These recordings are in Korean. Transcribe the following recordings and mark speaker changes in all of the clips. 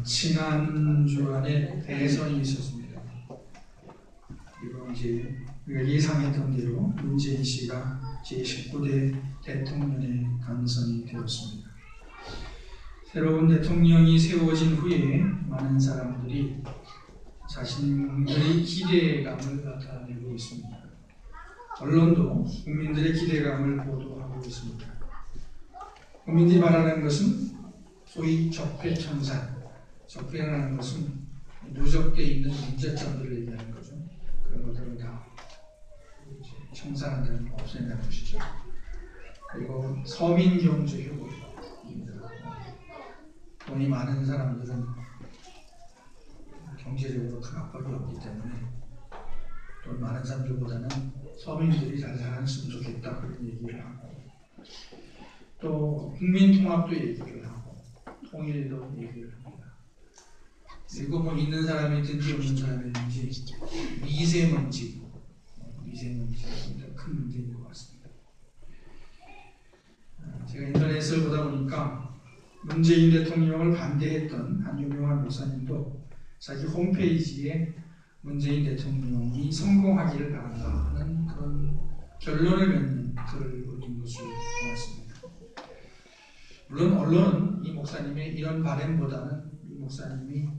Speaker 1: 지난 주간에 대선이 있었습니다. 그리고 이제 우리가 예상했던 대로 문재인 씨가 제19대 대통령에 당선이 되었습니다. 새로운 대통령이 세워진 후에 많은 사람들이 자신들의 기대감을 나타내고 있습니다. 언론도 국민들의 기대감을 보도하고 있습니다. 국민들이 말하는 것은 소위 적폐청산, 적폐라는 것은 누적되어 있는 문제점들을 얘기하는 거죠. 그런 것들을 다 청산한다는, 없앤다는 것이죠. 그리고 서민경제협의입니다. 돈이 많은 사람들은 경제적으로 큰 압박이 없기 때문에 돈 많은 사람들보다는 서민들이 잘 살았으면 좋겠다 그런 얘기를 하고, 또 국민통합도 얘기를 하고 통일도 얘기를 합니다. 그리고 뭐 있는 사람이든지 없는 사람이든지 미세먼지가 큰 문제인 것 같습니다. 제가 인터넷을 보다 보니까 문재인 대통령을 반대했던 한 유명한 목사님도 자기 홈페이지에 문재인 대통령이 성공하기를 바란다 하는 그런 결론을 맺는 글을 올린 것을 보았습니다. 물론 언론은 이 목사님의 이런 바램보다는 이 목사님이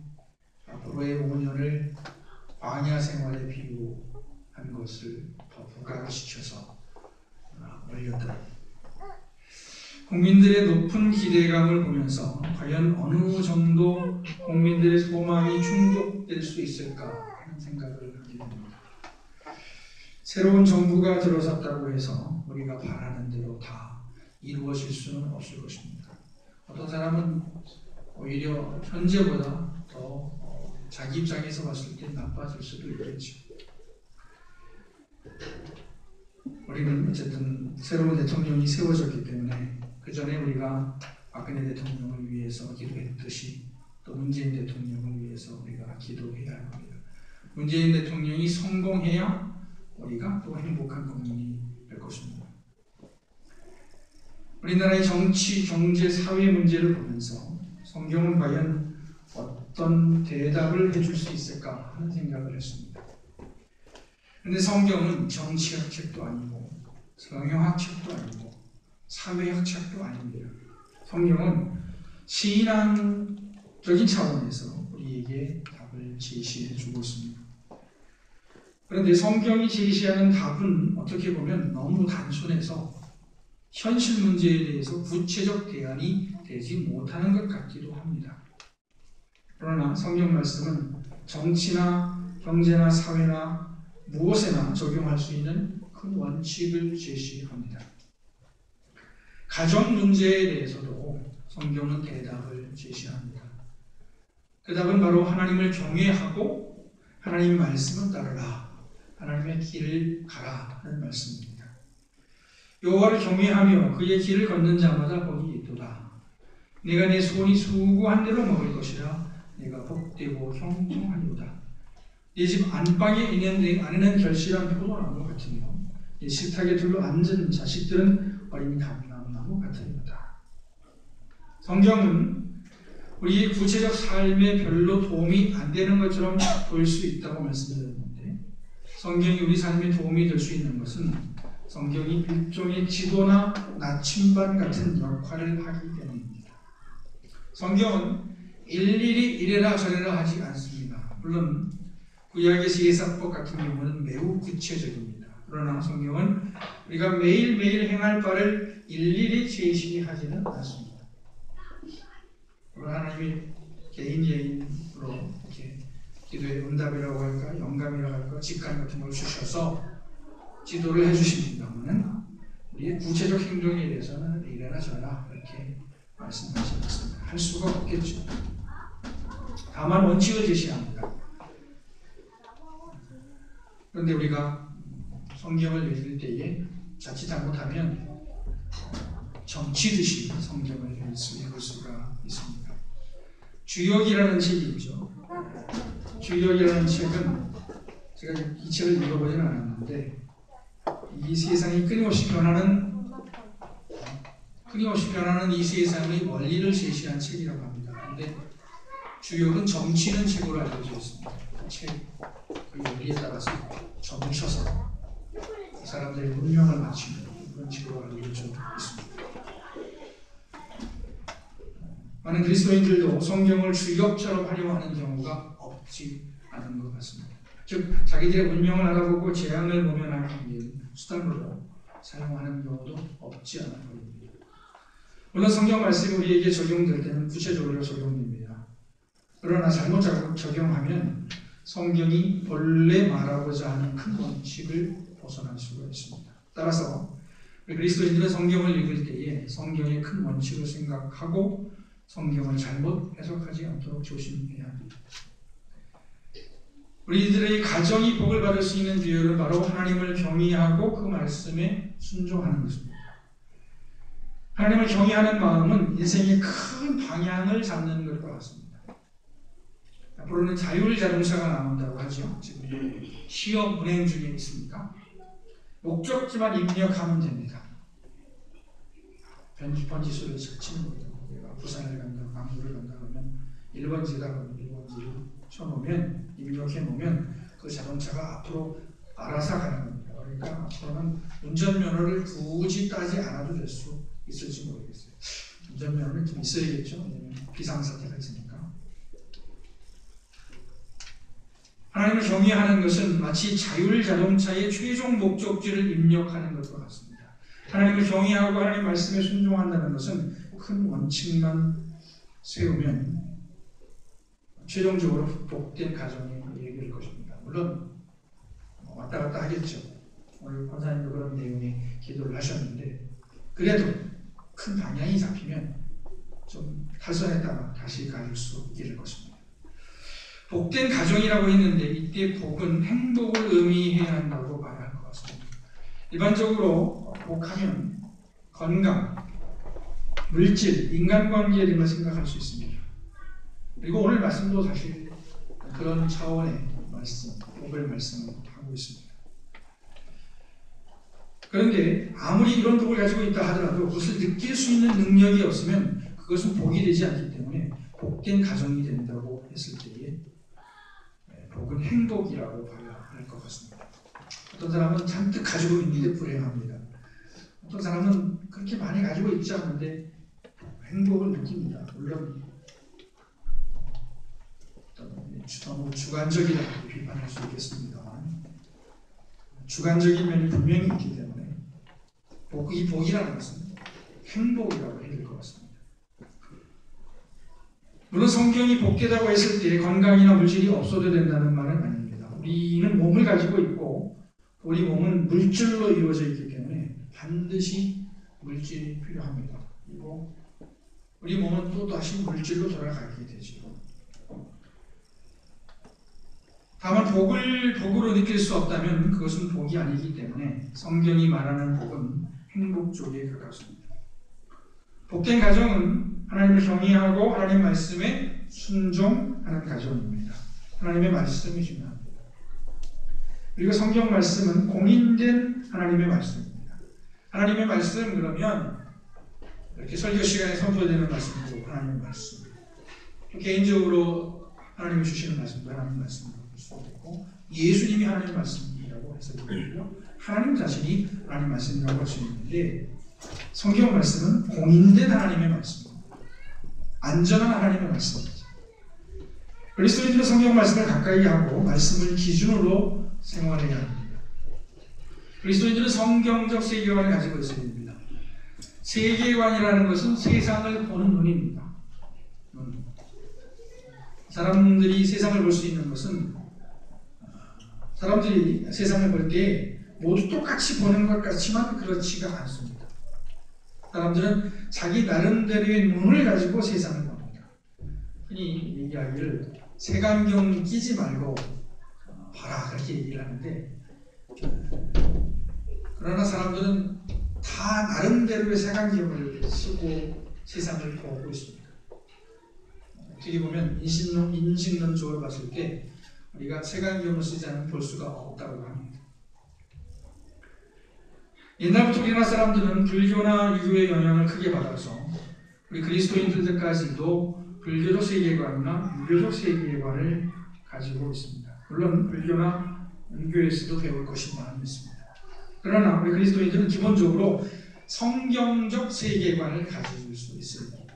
Speaker 1: 앞으로의 5년을 광야 생활에 비유한 것을 더 부각시켜서 올렸다. 국민들의 높은 기대감을 보면서 과연 어느 정도 국민들의 소망이 충족될 수 있을까 하는 생각을 하게 됩니다. 새로운 정부가 들어섰다고 해서 우리가 바라는 대로 다 이루어질 수는 없을 것입니다. 어떤 사람은 오히려 현재보다 더 자기 입장에서 봤을 때 나빠질 수도 있겠죠. 우리는 어쨌든 새로운 대통령이 세워졌기 때문에 그 전에 우리가 박근혜 대통령을 위해서 기도했듯이 또 문재인 대통령을 위해서 우리가 기도해야 할 겁니다. 문재인 대통령이 성공해야 우리가 또 행복한 국민이 될 것입니다. 우리나라의 정치, 경제, 사회 문제를 보면서 성경은 과연 어떤 대답을 해줄 수 있을까 하는 생각을 했습니다. 그런데 성경은 정치학 책도 아니고 성경학 책도 아니고 사회학 책도 아닙니다. 성경은 신앙적인 차원에서 우리에게 답을 제시해 주고 있습니다. 그런데 성경이 제시하는 답은 어떻게 보면 너무 단순해서 현실 문제에 대해서 구체적 대안이 되지 못하는 것 같기도 합니다. 그러나 성경 말씀은 정치나 경제나 사회나 무엇에나 적용할 수 있는 큰 원칙을 제시합니다. 가정 문제에 대해서도 성경은 대답을 제시합니다. 그 답은 바로 하나님을 경외하고 하나님의 말씀을 따르라, 하나님의 길을 가라 하는 말씀입니다. 여호와를 경외하며 그의 길을 걷는 자마다 복이 있도다. 내가 내 손이 수고한 대로 먹을 것이라. 내가 복되고 형통하리로다. 내 집 안방에 있는 아내는 결실한 포도나무 같으며 내 식탁에 둘러 앉은 자식들은 어린 감람나무 같으리로다. 성경은 우리의 구체적 삶에 별로 도움이 안 되는 것처럼 보일 수 있다고 말씀드렸는데, 성경이 우리 삶에 도움이 될 수 있는 것은 성경이 일종의 지도나 나침반 같은 역할을 하기 때문입니다. 성경은 일일이 이래라 저래라 하지 않습니다. 물론 구약의 세사법 같은 경우는 매우 구체적입니다. 그러나 성경은 우리가 매일매일 행할 바를 일일이 제시하지는 않습니다. 하나님이 개인으로 이렇게 기도의 응답이라고 할까, 영감이라고 할까, 직감 같은 걸 주셔서 지도를 해주십니다만 우리의 구체적 행동에 대해서는 이래라 저래라 이렇게 말씀하지 않습니다. 할 수가 없겠죠. 다만 원칙을 제시합니다. 그런데 우리가 성경을 읽을 때에 자칫 잘못하면 정치듯이 성경을 읽을 수가 있습니다. 주역이라는 책이 있죠. 주역이라는 책은 제가 이 책을 읽어보지는 않았는데, 이 세상이 끊임없이 변하는 이 세상의 원리를 제시한 책이라고 합니다. 그런데 주역은 점치는 책으로 알려져 있습니다. 그 요리에 따라서 점쳐서 사람들의 운명을 맞추는 그런 책으로 알려져 있습니다. 많은 그리스도인들도 성경을 주역처럼 활용하는 경우가 없지 않은 것 같습니다. 즉 자기들의 운명을 알아보고 재앙을 모면하기 위해 수단으로 사용하는 경우도 없지 않아 보입니다. 물론 성경 말씀이 우리에게 적용될 때는 구체적으로 적용됩니다. 그러나 잘못 적용하면 성경이 본래 말하고자 하는 큰 원칙을 벗어날 수가 있습니다. 따라서 그리스도인들은 성경을 읽을 때에 성경의 큰 원칙을 생각하고 성경을 잘못 해석하지 않도록 조심해야 합니다. 우리들의 가정이 복을 받을 수 있는 비결은 바로 하나님을 경외하고 그 말씀에 순종하는 것입니다. 하나님을 경외하는 마음은 인생의 큰 방향을 잡는 것과 같습니다. 앞으로는 자율자동차가 나온다고 하죠. 지금 시험 운행 중에 있습니다. 목적지만 입력하면 됩니다. 번지수를 치는 거예요. 내가 부산을 간다, 강주를 간다 그러면 1번지다 그러면 1번지를 쳐놓으면 입력해 놓으면 그 자동차가 앞으로 알아서 가는 겁니다. 그러니까 앞으로는 운전면허를 굳이 따지 않아도 될 수 있을지 모르겠어요. 운전면허는 좀 있어야겠죠. 왜냐하면 비상사태가 있으니까. 하나님을 경외하는 것은 마치 자율자동차의 최종 목적지를 입력하는 것과 같습니다. 하나님을 경외하고 하나님 말씀에 순종한다는 것은 큰 원칙만 세우면 최종적으로 복된 가정이 이길 것입니다. 물론 왔다 갔다 하겠죠. 오늘 권사님도 그런 내용의 기도를 하셨는데 그래도 큰 방향이 잡히면 좀 탈선했다가 다시 갈 수 있게 될 것입니다. 복된 가정이라고 했는데 이때 복은 행복을 의미해야 한다고 봐야 할 것 같습니다. 일반적으로 복하면 건강, 물질, 인간관계 등을 생각할 수 있습니다. 그리고 오늘 말씀도 사실 그런 차원의 말씀, 복을 말씀하고 있습니다. 그런데 아무리 이런 복을 가지고 있다 하더라도 그것을 느낄 수 있는 능력이 없으면 그것은 복이 되지 않기 때문에 복된 가정이 된다고 했을 때에 복은 행복이라고 봐야 할 것 같습니다. 어떤 사람은 잔뜩 가지고 있는데 불행합니다. 어떤 사람은 그렇게 많이 가지고 있지 않은데 행복을 느낍니다. 물론 너무 주관적이라고 비판할 수 있겠습니다만 주관적인 면이 분명히 있기 때문에 이 복이라는 것은 행복이라고 해야 될 것 같습니다. 물론 성경이 복되다고 했을 때 건강이나 물질이 없어도 된다는 말은 아닙니다. 우리는 몸을 가지고 있고 우리 몸은 물질로 이루어져 있기 때문에 반드시 물질이 필요합니다. 그리고 우리 몸은 또 다시 물질로 돌아가게 되죠. 다만 복으로 느낄 수 없다면 그것은 복이 아니기 때문에 성경이 말하는 복은 행복 쪽에 가깝습니다. 복된 가정은 하나님을 경외하고 하나님 말씀에 순종하는 가정입니다. 하나님의 말씀이 중요합니다. 그리고 성경 말씀은 공인된 하나님의 말씀입니다. 하나님의 말씀 그러면 이렇게 설교 시간에 선포되는 말씀도 하나님의 말씀. 개인적으로 하나님이 주시는 말씀도 하나님의 말씀으로 볼 수 있고 예수님이 하나님의 말씀이라고 해석되고요. 하나님 자신이 하나님의 말씀이라고 할 수 있는데 성경 말씀은 공인된 하나님의 말씀입니다. 안전한 하나님의 말씀입니다. 그리스도인들은 성경 말씀을 가까이 하고 말씀을 기준으로 생활해야 합니다. 그리스도인들은 성경적 세계관을 가지고 있어야 됩니다. 세계관이라는 것은 세상을 보는 눈입니다. 사람들이 세상을 볼 수 있는 것은 사람들이 세상을 볼 때 모두 똑같이 보는 것 같지만 그렇지가 않습니다. 사람들은 자기 나름대로의 눈을 가지고 세상을 봅니다. 흔히 얘기하기를 색안경 끼지 말고 봐라 그렇게 얘기를 하는데 그러나 사람들은 다 나름대로의 색안경을 쓰고 세상을 보고 있습니다. 어떻게 보면 인식론적으로 봤을 때 우리가 색안경을 쓰지 않으면 볼 수가 없다고 합니다. 옛날부터 우리나라 사람들은 불교나 유교의 영향을 크게 받아서 우리 그리스도인들까지도 불교적 세계관이나 유교적 세계관을 가지고 있습니다. 물론 불교나 은교에서도 배울 것이 많이 있습니다. 그러나 우리 그리스도인들은 기본적으로 성경적 세계관을 가질 수 있습니다.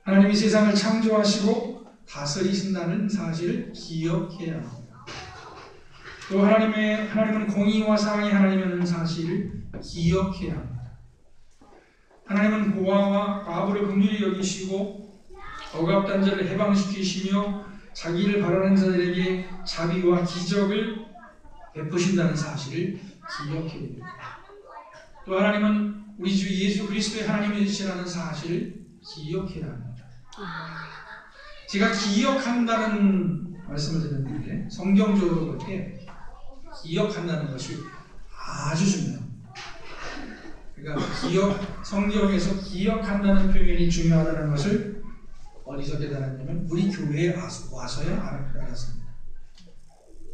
Speaker 1: 하나님이 세상을 창조하시고 다스리신다는 사실을 기억해야 합니다. 또 하나님은 공의와 사랑의 하나님이라는 사실을 기억해야 합니다. 하나님은 고아와 과부를 긍휼히 여기시고 억압된 자를 해방시키시며 자기를 바라는 자들에게 자비와 기적을 베푸신다는 사실을 기억해야 됩니다. 또 하나님은 우리 주 예수 그리스도의 하나님이시라는 사실을 기억해야 합니다. 제가 기억한다는 말씀을 드렸는데 성경적으로 볼 때 기억한다는 것이 아주 중요합니다. 그러니까 성경에서 기억한다는 표현이 중요하다는 것을 어디서 깨달았냐면 우리 교회에 와서야 알았습니다.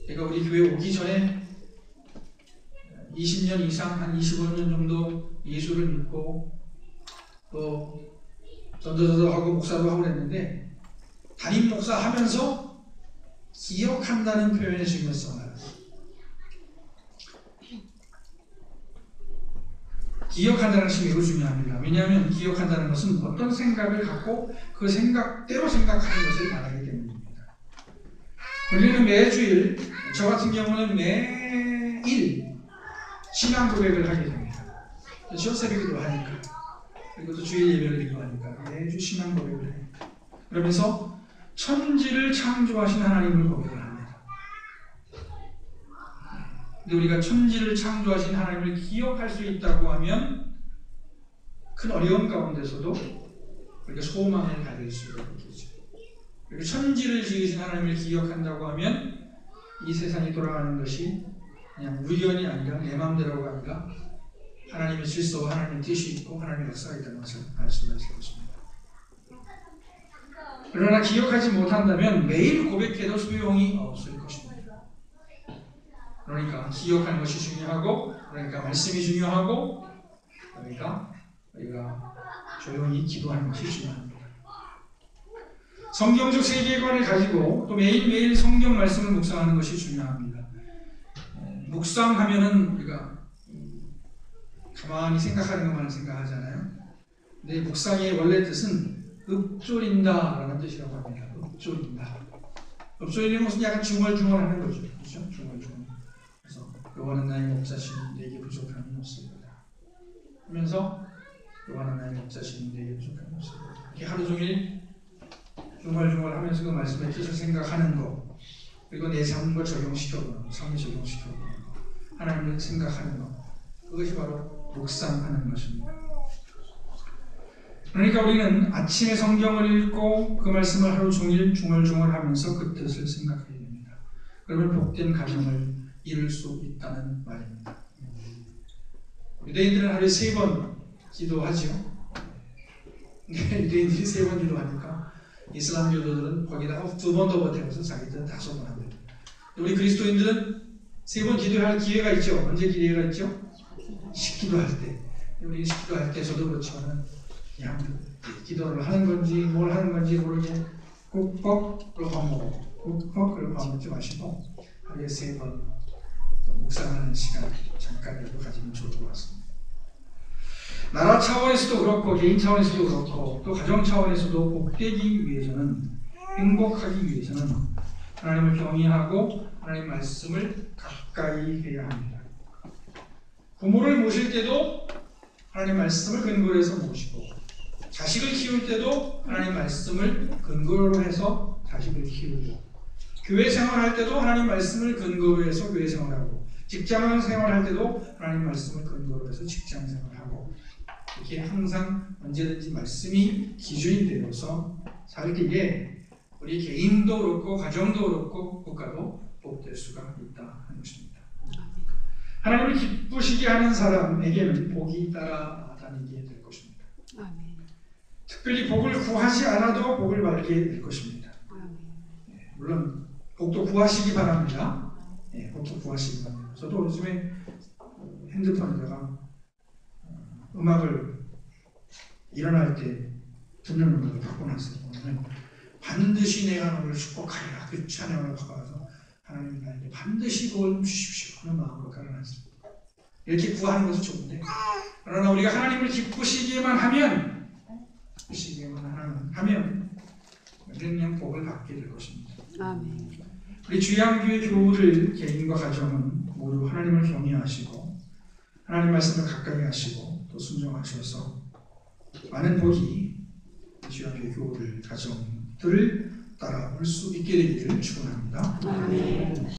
Speaker 1: 제가 우리 교회 오기 전에 20년 이상, 한 25년 정도 예수를 믿고 또 전도자도 하고 목사도 하고 그랬는데 담임 목사 하면서 기억한다는 표현의 중요성을 알았어요. 기억한다는 것이 매우 중요합니다. 왜냐하면 기억한다는 것은 어떤 생각을 갖고 그 생각대로 생각하는 것을 말하기 때문입니다. 우리는 매주일, 저 같은 경우는 매일 신앙 고백을 하게 됩니다. 그렇죠? 새벽기도 하니까. 그리고 또 주일 예배를 드리고 하니까 매주 신앙 고백을 해요. 그러면서 천지를 창조하신 하나님을 고백을 합니다. 근데 우리가 천지를 창조하신 하나님을 기억할 수 있다고 하면 큰 어려움 가운데서도 우리가 소망을 가질 수가 있겠죠. 그리고 천지를 지으신 하나님을 기억한다고 하면 이 세상이 돌아가는 것이 그냥 우연이 아니라 내 마음대로가 아니라 하나님의 질서와 하나님의 뜻이 있고 하나님의 역사가 있다는 것을 알 수가 있을 것입니다. 그러나 기억하지 못한다면 매일 고백해도 소용이 없을 것입니다. 그러니까 기억하는 것이 중요하고, 그러니까 말씀이 중요하고, 그러니까 우리가 조용히 기도하는 것이 중요합니다. 성경적 세계관을 가지고 또 매일매일 성경 말씀을 묵상하는 것이 중요합니다. 묵상하면은 우리가 가만히 생각하는 것만 생각하잖아요. 근데 묵상의 원래 뜻은 읊조린다라는 뜻이라고 합니다. 읊조린다. 읊조리는 것은 약간 중얼중얼하는 거죠. 그렇죠? 중얼중얼. 그래서 여호와는 나의 목자시니 내게 부족함이 없습니다. 하면서 여호와는 나의 목자시니 내게 부족함이 없습니다. 이렇게 하루 종일 중얼중얼하면서 그 말씀의 뜻을 생각하는 것, 그리고 내 삶과 적용시켜보는, 삶에 적용시켜보는 것, 하나님을 생각하는 것, 그것이 바로 묵상하는 것입니다. 그러니까 우리는 아침에 성경을 읽고 그 말씀을 하루 종일 중얼중얼하면서 그 뜻을 생각해야 됩니다. 그러면 복된 가정을 이룰 수 있다는 말입니다. 유대인들은 하루에 3번 기도하죠. 유대인들이 3번 기도하니까 이슬람 교도들은 거기다가 2번 더 보태면서 자기들은 5번 합니다. 우리 그리스도인들은 3번 기도할 기회가 있죠. 언제 기회가 있죠? 식기도할 때. 우리 식기도할 때 저도 그렇지만 그냥 기도를 하는 건지 뭘 하는 건지 모르게 꾹뻑 그리고 밥 먹고 꾹뻑 그리고 밥 먹지 마시고 하루에 3번 묵상하는 시간 잠깐이라도 가지면 좋을 것 같습니다. 나라 차원에서도 그렇고 개인 차원에서도 그렇고 또 가정 차원에서도 복되기 위해서는, 행복하기 위해서는 하나님을 경외하고 하나님 말씀을 가까이 해야 합니다. 부모를 모실 때도 하나님 말씀을 근거로 해서 모시고, 자식을 키울 때도 하나님 말씀을 근거로 해서 자식을 키우고, 교회 생활할 때도 하나님 말씀을 근거로 해서 교회 생활하고, 직장 생활할 때도 하나님 말씀을 근거로 해서 직장 생활하고, 이렇게 항상 언제든지 말씀이 기준이 되어서 살 때에 우리 개인도 그렇고 가정도 그렇고 국가도 복될 수가 있다 하는 것입니다. 하나님을 기쁘시게 하는 사람에게는 복이 따라다니게 될 것입니다. 아멘. 특별히 복을 구하지 않아도 복을 받게 될 것입니다. 물론 복도 구하시기 바랍니다. 복도 구하시기 바랍니다. 저도 요즘에 핸드폰에다가 음악을 일어날 때 듣는 음악을 받고 나서 오늘은 반드시 내가 너를 축복하리라 그 찬양을 바꿔서 하나님 나에게 반드시 도움 주십시오 하는 마음으로 깔아놨습니다. 이렇게 구하는 것은 좋은데 그러나 우리가 하나님을 기쁘시기만 하면 그냥 복을 받게 될 것입니다.
Speaker 2: 아멘.
Speaker 1: 우리 주양교회 교우들 개인과 가정은 모두 하나님을 경외하시고 하나님 말씀을 가까이 하시고 또 순종하셔서 많은 복이 주양교회 교우들 가정들을 따라올 수 있게 되기를 축원합니다.
Speaker 2: 아멘.